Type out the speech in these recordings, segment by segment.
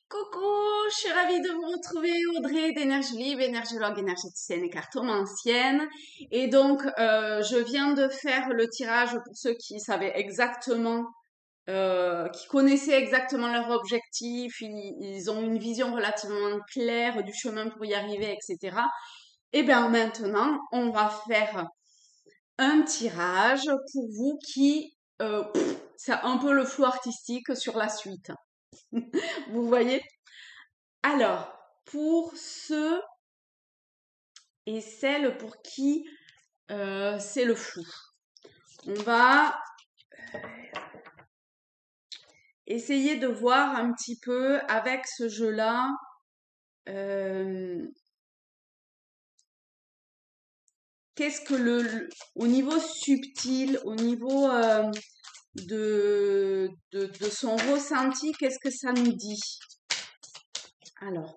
Coucou, je suis ravie de vous retrouver, Audrey d'Énergie Libre, énergologue, énergéticienne et cartomancienne. Et donc, je viens de faire le tirage pour ceux qui savaient exactement, qui connaissaient exactement leur objectif, ils ont une vision relativement claire du chemin pour y arriver, etc. Et bien maintenant, on va faire un tirage pour vous qui, c'est un peu le flou artistique sur la suite. Vous voyez? Alors, pour ceux et celles pour qui c'est le flou, on va essayer de voir un petit peu avec ce jeu-là qu'est-ce que au niveau subtil, au niveau de son ressenti, qu'est-ce que ça nous dit? Alors,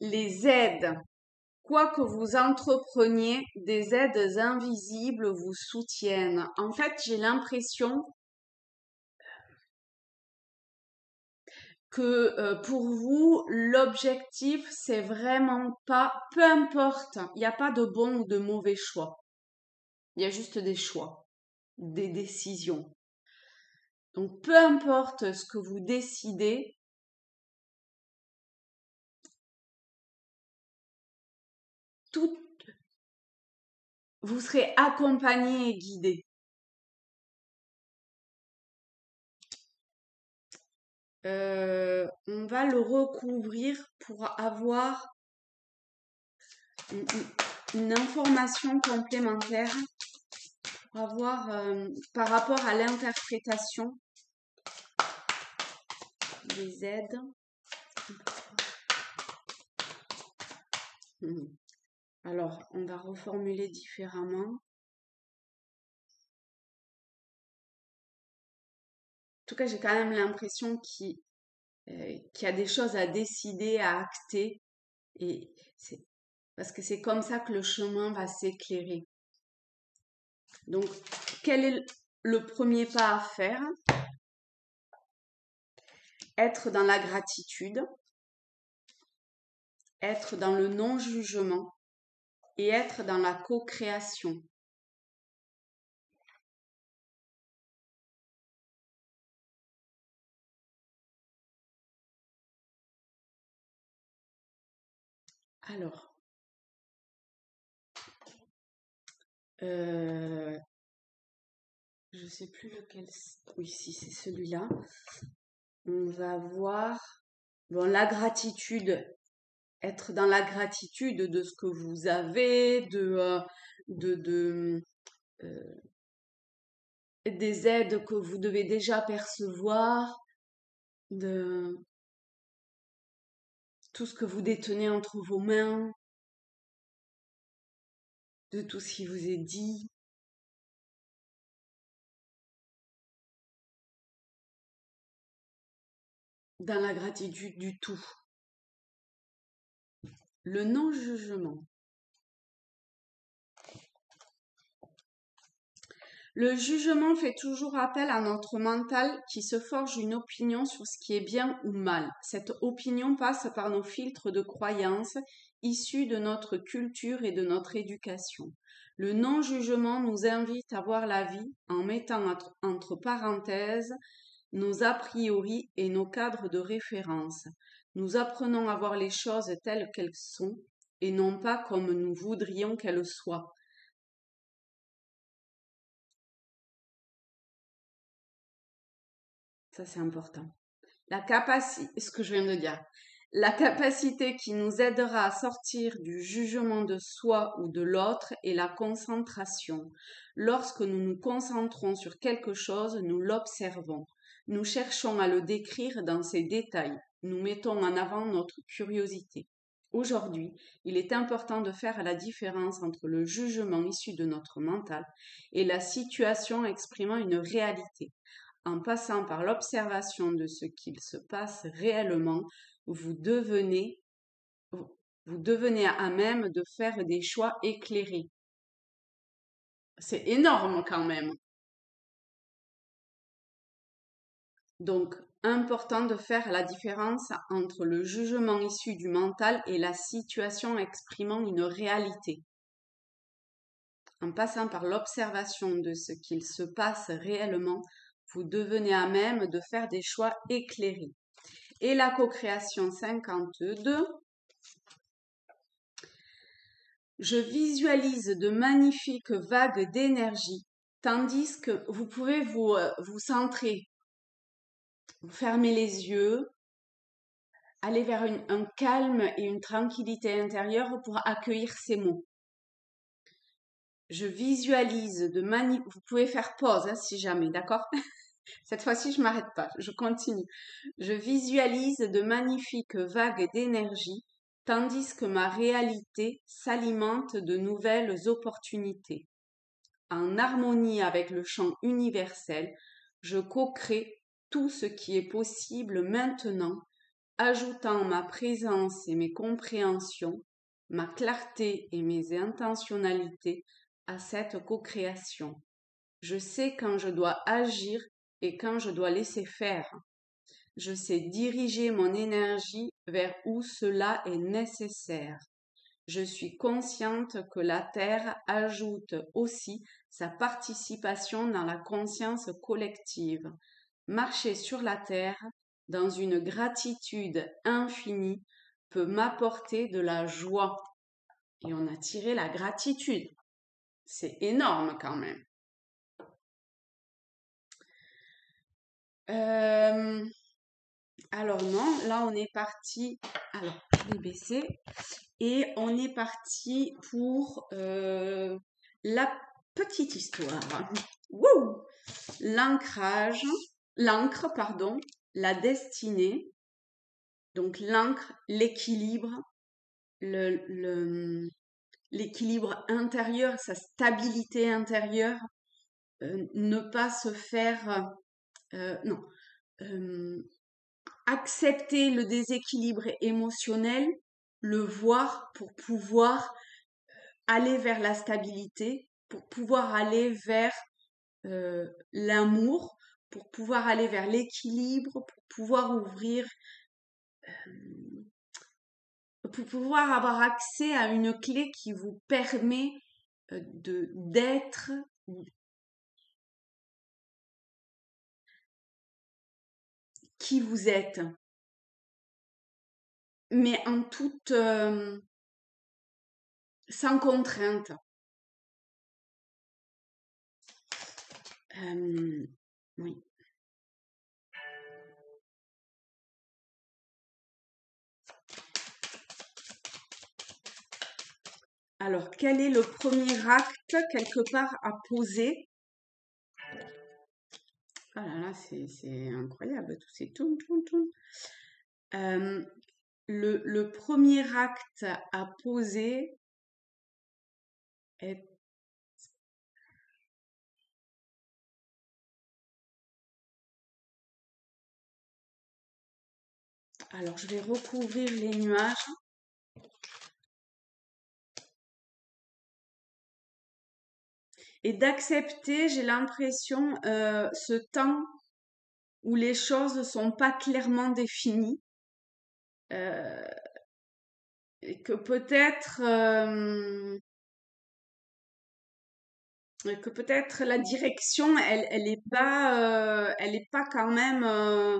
les aides. Quoi que vous entrepreniez, des aides invisibles vous soutiennent. En fait, j'ai l'impression que pour vous, l'objectif, c'est vraiment pas, peu importe, il n'y a pas de bon ou de mauvais choix. Il y a juste des choix, des décisions. Donc, peu importe ce que vous décidez, tout, vous serez accompagné et guidé. On va le recouvrir pour avoir une information complémentaire, pour avoir par rapport à l'interprétation des aides. Alors, on va reformuler différemment. En tout cas, j'ai quand même l'impression qu'il y a des choses à décider, à acter, et parce que c'est comme ça que le chemin va s'éclairer. Donc, quel est le premier pas à faire? Être dans la gratitude, être dans le non-jugement et être dans la co-création. Alors, je sais plus lequel. Oui, si c'est celui-là. On va voir. Bon, la gratitude. Être dans la gratitude de ce que vous avez, des aides que vous devez déjà percevoir, de tout ce que vous détenez entre vos mains, de tout ce qui vous est dit. Dans la gratitude du tout. Le non-jugement. Le jugement fait toujours appel à notre mental qui se forge une opinion sur ce qui est bien ou mal. Cette opinion passe par nos filtres de croyances issus de notre culture et de notre éducation. Le non-jugement nous invite à voir la vie en mettant entre parenthèses nos a priori et nos cadres de référence. Nous apprenons à voir les choses telles qu'elles sont et non pas comme nous voudrions qu'elles soient. Ça, c'est important. La capacité, ce que je viens de dire, la capacité qui nous aidera à sortir du jugement de soi ou de l'autre est la concentration. Lorsque nous nous concentrons sur quelque chose, nous l'observons. Nous cherchons à le décrire dans ses détails. Nous mettons en avant notre curiosité. Aujourd'hui, il est important de faire la différence entre le jugement issu de notre mental et la situation exprimant une réalité. En passant par l'observation de ce qu'il se passe réellement, vous devenez, vous devenez à même de faire des choix éclairés. C'est énorme quand même. Donc, important de faire la différence entre le jugement issu du mental et la situation exprimant une réalité. En passant par l'observation de ce qu'il se passe réellement, vous devenez à même de faire des choix éclairés. Et la co-création 52. Je visualise de magnifiques vagues d'énergie, tandis que vous pouvez vous centrer, vous fermer les yeux, aller vers un calme et une tranquillité intérieure pour accueillir ces mots. Je visualise vous pouvez faire pause hein, si jamais, d'accord? Cette fois-ci, je m'arrête pas, je continue. Je visualise de magnifiques vagues d'énergie, tandis que ma réalité s'alimente de nouvelles opportunités. En harmonie avec le champ universel, je co-crée tout ce qui est possible maintenant, ajoutant ma présence et mes compréhensions, ma clarté et mes intentionnalités à cette co-création. Je sais quand je dois agir et quand je dois laisser faire. Je sais diriger mon énergie vers où cela est nécessaire. Je suis consciente que la Terre ajoute aussi sa participation dans la conscience collective. Marcher sur la Terre dans une gratitude infinie peut m'apporter de la joie. Et on a tiré la gratitude. C'est énorme quand même. Alors non, là on est parti. Alors, je vais baisser. Et on est parti pour la petite histoire. Wouh! L'encre, pardon, la destinée. Donc l'encre, l'équilibre, l'équilibre intérieur, sa stabilité intérieure, ne pas se faire, non, accepter le déséquilibre émotionnel, le voir pour pouvoir aller vers la stabilité, pour pouvoir aller vers l'amour, pour pouvoir aller vers l'équilibre, pour pouvoir ouvrir, pour pouvoir avoir accès à une clé qui vous permet d'être qui vous êtes, mais en toute sans contrainte. Oui. Alors, quel est le premier acte quelque part à poser? Ah là là, c'est incroyable, tout c'est tout. Le premier acte à poser est... Alors, je vais recouvrir les nuages. Et d'accepter, j'ai l'impression, ce temps où les choses ne sont pas clairement définies. Et que peut-être la direction, elle est pas quand même euh,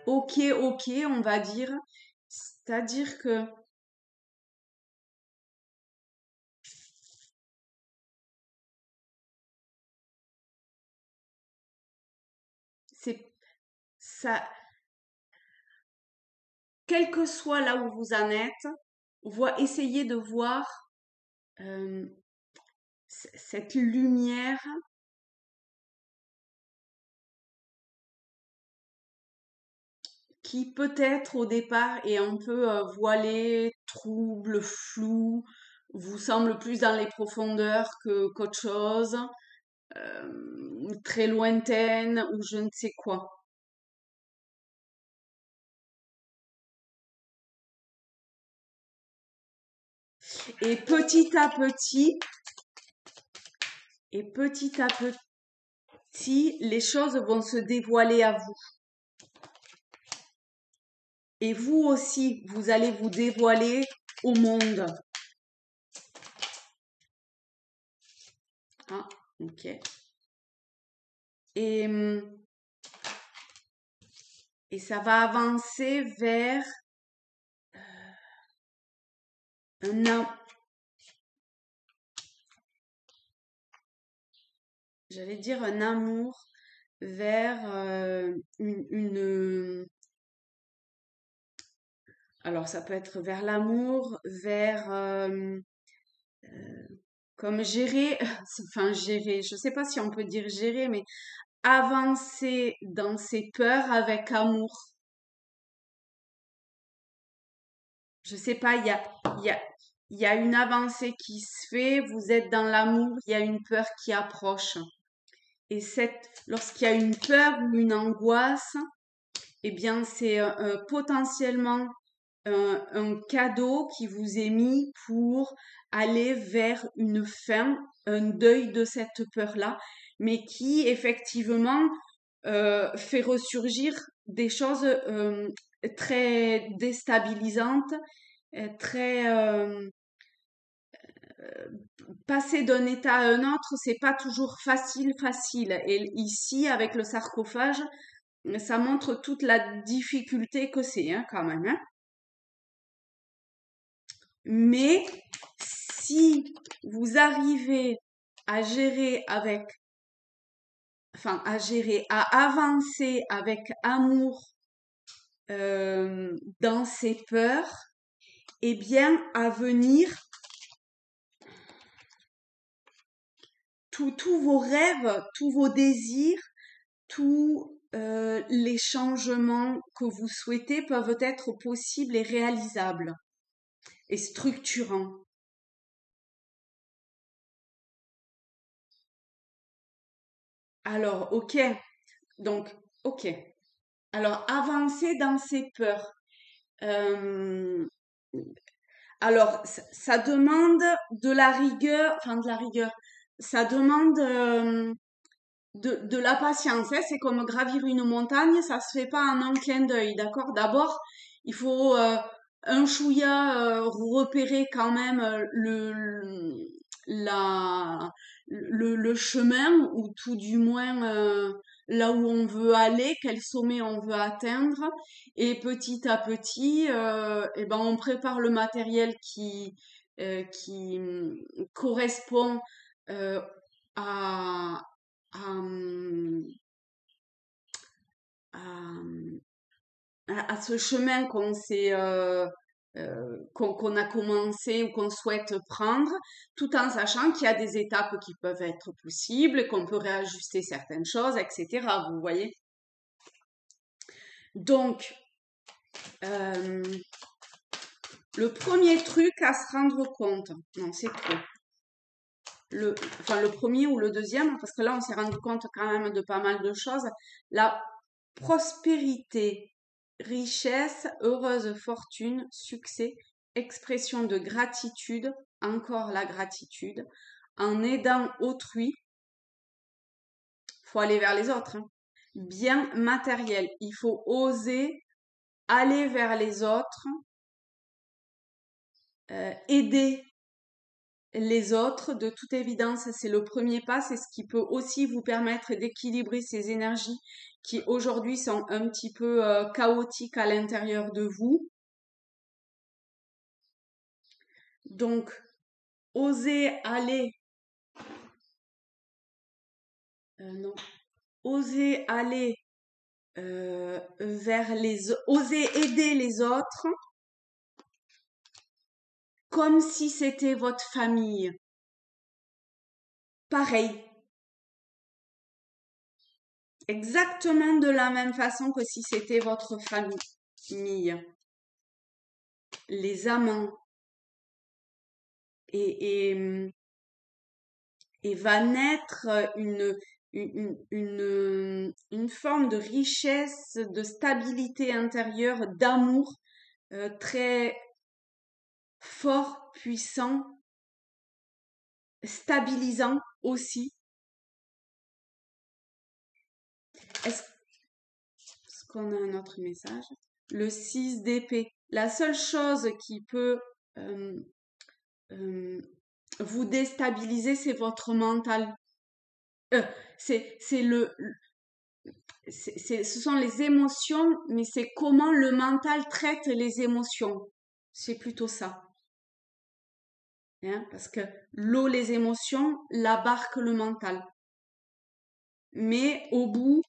ok, on va dire. C'est-à-dire que c'est ça, quel que soit là où vous en êtes, essayez de voir euh, cette lumière qui peut-être au départ est un peu voilée, trouble, floue, vous semble plus dans les profondeurs qu'autre chose, très lointaine ou je ne sais quoi. Et petit à petit, si les choses vont se dévoiler à vous. Et vous aussi, vous allez vous dévoiler au monde. Ah, ok. Et, et ça va avancer vers un, j'allais dire un amour vers alors ça peut être vers l'amour, vers comme gérer, enfin gérer, je sais pas si on peut dire gérer, mais avancer dans ses peurs avec amour. Je sais pas, il y a, il y a une avancée qui se fait, vous êtes dans l'amour, il y a une peur qui approche. Et lorsqu'il y a une peur ou une angoisse, eh bien, c'est potentiellement un cadeau qui vous est mis pour aller vers une fin, un deuil de cette peur-là, mais qui effectivement fait ressurgir des choses très déstabilisantes, très passer d'un état à un autre, c'est pas toujours facile. Et ici, avec le sarcophage, ça montre toute la difficulté que c'est, hein, quand même, hein. Mais si vous arrivez à gérer avec, enfin, à gérer, à avancer avec amour dans ces peurs, eh bien, à venir, tous vos rêves, tous vos désirs, tous les changements que vous souhaitez peuvent être possibles et réalisables et structurants. Alors, ok. Donc, ok. Alors, avancer dans ses peurs. Euh, alors, ça demande de la rigueur, enfin de la rigueur. Ça demande de la patience, hein. C'est comme gravir une montagne, ça se fait pas en un clin d'œil, d'accord? D'abord, il faut un chouïa repérer quand même le chemin, ou tout du moins là où on veut aller, quel sommet on veut atteindre, et petit à petit, eh ben on prépare le matériel qui correspond euh, à, à, à, à ce chemin qu'on a commencé ou qu'on souhaite prendre, tout en sachant qu'il y a des étapes qui peuvent être possibles, qu'on peut réajuster certaines choses, etc. Vous voyez? Donc, euh, le premier truc à se rendre compte, non, c'est trop. Enfin, le premier ou le deuxième, parce que là, on s'est rendu compte quand même de pas mal de choses. La prospérité, richesse, heureuse fortune, succès, expression de gratitude, encore la gratitude, en aidant autrui, faut aller vers les autres, hein. Bien matériel, il faut oser aller vers les autres, aider les autres. De toute évidence, c'est le premier pas, c'est ce qui peut aussi vous permettre d'équilibrer ces énergies qui aujourd'hui sont un petit peu chaotiques à l'intérieur de vous. Donc, oser aller, non, oser aller oser aider les autres comme si c'était votre famille. Pareil, exactement de la même façon que si c'était votre famille. Les amants. Et, et va naître une forme de richesse, de stabilité intérieure, d'amour très fort, puissant, stabilisant aussi. est-ce qu'on a un autre message? Le 6 d'épée. La seule chose qui peut euh, euh, vous déstabiliser, c'est votre mental. Euh, c'est ce sont les émotions, mais c'est comment le mental traite les émotions. C'est plutôt ça. Hein, parce que l'eau, les émotions, la barque, le mental. Mais au bout,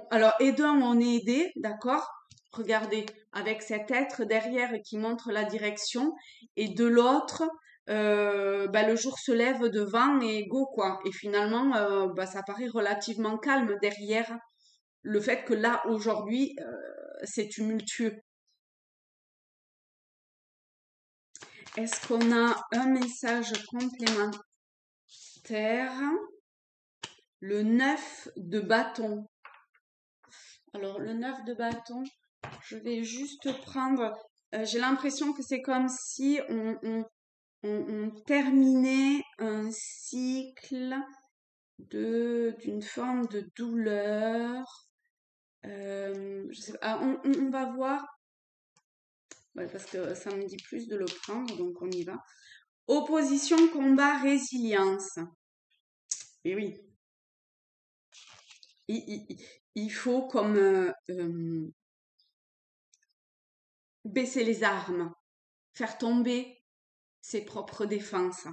alors, et d'un, on est aidé, d'accord? Regardez, avec cet être derrière qui montre la direction, et de l'autre, bah, le jour se lève devant et go, quoi. Et finalement, bah, ça paraît relativement calme derrière le fait que là, aujourd'hui, c'est tumultueux. Est-ce qu'on a un message complémentaire? Le 9 de bâton. Alors, le 9 de bâton, je vais juste prendre... j'ai l'impression que c'est comme si on terminait un cycle d'une forme de douleur. Je sais pas, on va voir. Ouais, parce que ça me dit plus de le prendre, donc on y va. Opposition, combat, résilience. Et oui, il faut comme baisser les armes, faire tomber ses propres défenses.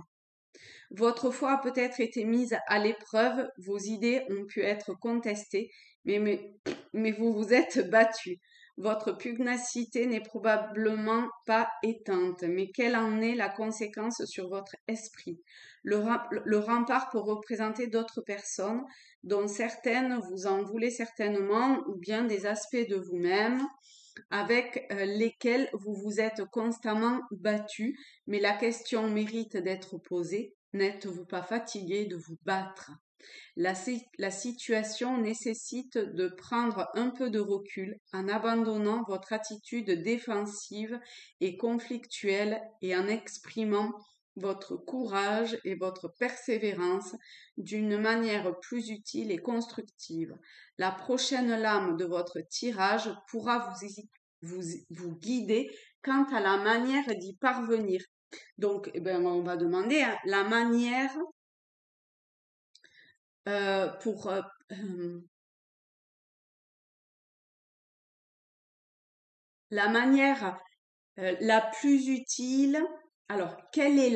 Votre foi a peut-être été mise à l'épreuve, vos idées ont pu être contestées, mais vous vous êtes battu. Votre pugnacité n'est probablement pas éteinte, mais quelle en est la conséquence sur votre esprit? Le rempart peut représenter d'autres personnes, dont certaines vous en voulez certainement, ou bien des aspects de vous-même avec lesquels vous vous êtes constamment battu, mais la question mérite d'être posée. N'êtes-vous pas fatigué de vous battre? La situation nécessite de prendre un peu de recul en abandonnant votre attitude défensive et conflictuelle et en exprimant votre courage et votre persévérance d'une manière plus utile et constructive. La prochaine lame de votre tirage pourra vous guider quant à la manière d'y parvenir. Donc, eh ben, on va demander hein, la manière pour la manière la plus utile. Alors, quelle est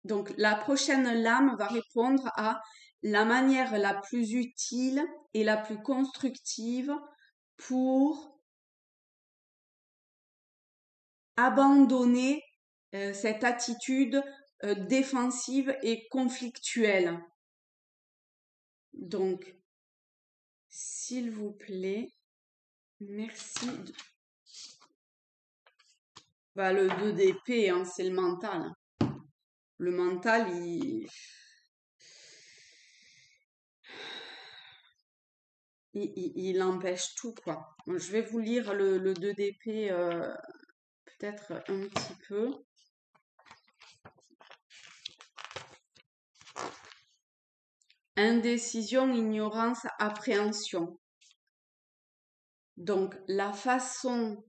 donc la prochaine lame va répondre à la manière la plus utile et la plus constructive pour abandonner cette attitude défensive et conflictuelle. Donc, s'il vous plaît, merci. Bah, le 2 d'épée, hein, c'est le mental. Le mental, il empêche tout, quoi. Je vais vous lire le 2 d'épée peut-être un petit peu. Indécision, ignorance, appréhension. Donc, la façon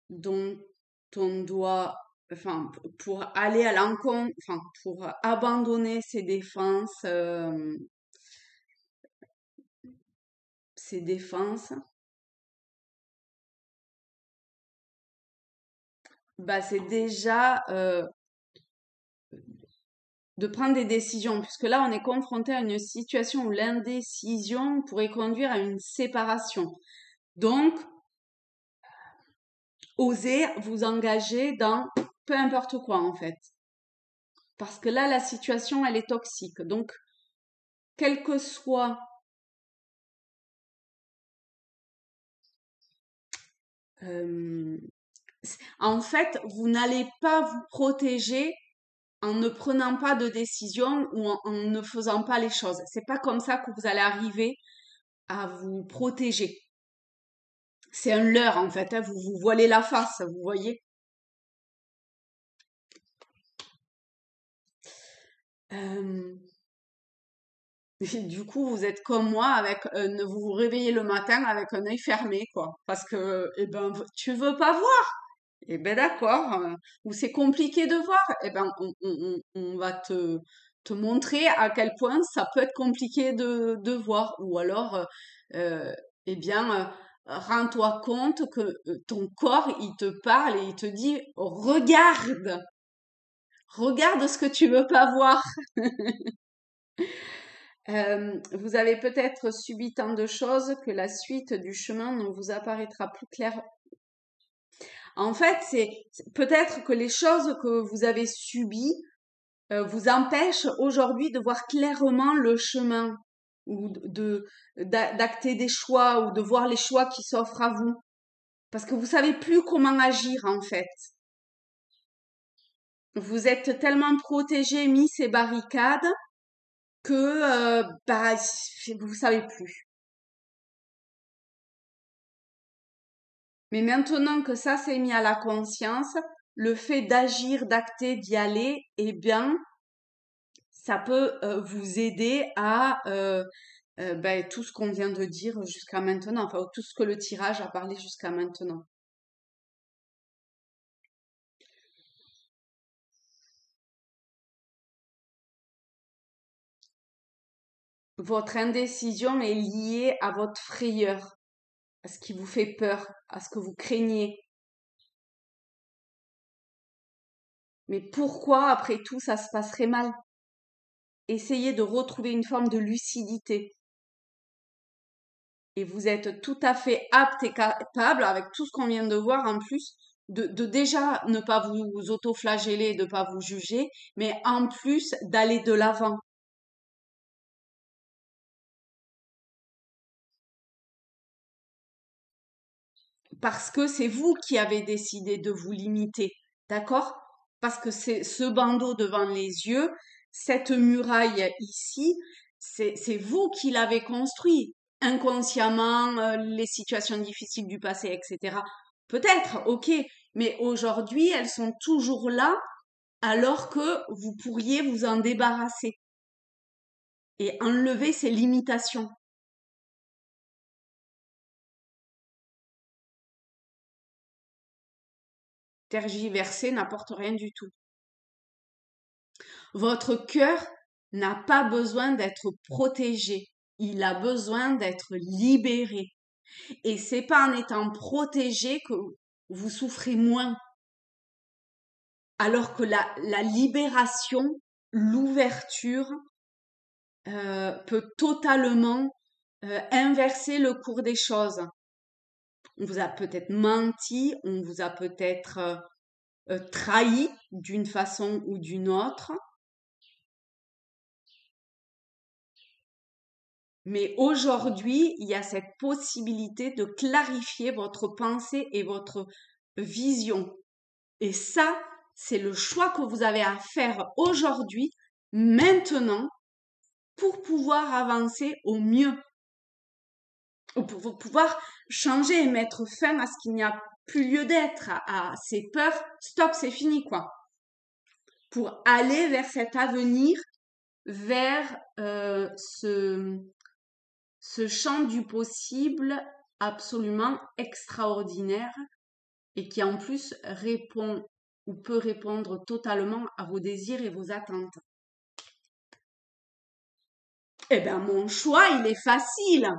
dont on doit, enfin, pour aller à l'encontre, enfin, pour abandonner ses défenses, bah, c'est déjà de prendre des décisions, puisque là, on est confronté à une situation où l'indécision pourrait conduire à une séparation. Donc, osez vous engager dans peu importe quoi, en fait. Parce que là, la situation, elle est toxique. Donc, quel que soit en fait, vous n'allez pas vous protéger en ne prenant pas de décision ou en ne faisant pas les choses. C'est pas comme ça que vous allez arriver à vous protéger. C'est un leurre en fait, hein, vous vous voilez la face, vous voyez. Et du coup, vous êtes comme moi vous vous réveillez le matin avec un œil fermé, quoi. Parce que, eh ben, tu veux pas voir. Eh ben, d'accord. Ou c'est compliqué de voir. Eh ben, on va te montrer à quel point ça peut être compliqué de voir. Ou alors, euh, eh bien, rends-toi compte que ton corps, il te parle et il te dit, regarde ce que tu veux pas voir. Vous avez peut-être subi tant de choses que la suite du chemin ne vous apparaîtra plus claire. En fait, peut-être que les choses que vous avez subies vous empêchent aujourd'hui de voir clairement le chemin ou d'acter des choix ou de voir les choix qui s'offrent à vous. Parce que vous savez plus comment agir en fait. Vous êtes tellement protégé, mis ces barricades que bah, vous savez plus. Mais maintenant que ça s'est mis à la conscience, le fait d'agir, d'acter, d'y aller, eh bien, ça peut vous aider à ben, tout ce qu'on vient de dire jusqu'à maintenant, enfin tout ce que le tirage a parlé jusqu'à maintenant. Votre indécision est liée à votre frayeur, à ce qui vous fait peur, à ce que vous craignez. Mais pourquoi, après tout, ça se passerait mal? Essayez de retrouver une forme de lucidité. Et vous êtes tout à fait apte et capable, avec tout ce qu'on vient de voir en plus, de déjà ne pas vous auto-flageller, de ne pas vous juger, mais en plus d'aller de l'avant. Parce que c'est vous qui avez décidé de vous limiter, d'accord? Parce que c'est ce bandeau devant les yeux, cette muraille ici, c'est vous qui l'avez construit inconsciemment, les situations difficiles du passé, etc. Peut-être, ok, mais aujourd'hui, elles sont toujours là alors que vous pourriez vous en débarrasser et enlever ces limitations. Tergiverser n'apporte rien du tout. Votre cœur n'a pas besoin d'être protégé. Il a besoin d'être libéré. Et c'est pas en étant protégé que vous souffrez moins. Alors que la libération, l'ouverture, peut totalement inverser le cours des choses. On vous a peut-être menti, on vous a peut-être trahi d'une façon ou d'une autre. Mais aujourd'hui, il y a cette possibilité de clarifier votre pensée et votre vision. Et ça, c'est le choix que vous avez à faire aujourd'hui, maintenant, pour pouvoir avancer au mieux, pour pouvoir changer et mettre fin à ce qu'il n'y a plus lieu d'être, à ces peurs. Stop, c'est fini, quoi. Pour aller vers cet avenir, vers ce champ du possible absolument extraordinaire et qui en plus répond ou peut répondre totalement à vos désirs et vos attentes. Eh bien, mon choix, il est facile.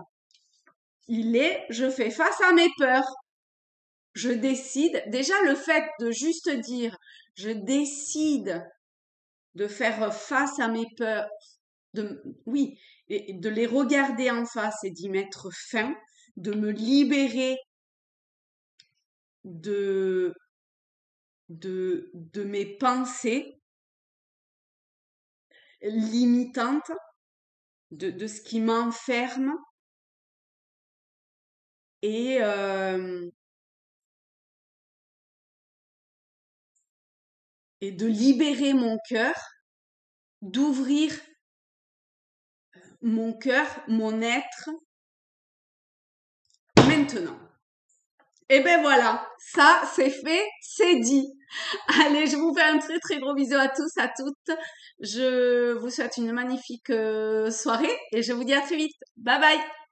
Je fais face à mes peurs. Je décide, déjà le fait de juste dire, je décide de faire face à mes peurs, oui, et de les regarder en face et d'y mettre fin, de me libérer de, de mes pensées limitantes, de ce qui m'enferme et, euh, et de libérer mon cœur, d'ouvrir mon cœur, mon être maintenant. Et ben voilà, ça c'est fait, c'est dit. Allez, je vous fais un très très gros bisou à tous, à toutes. Je vous souhaite une magnifique soirée et je vous dis à très vite. Bye bye!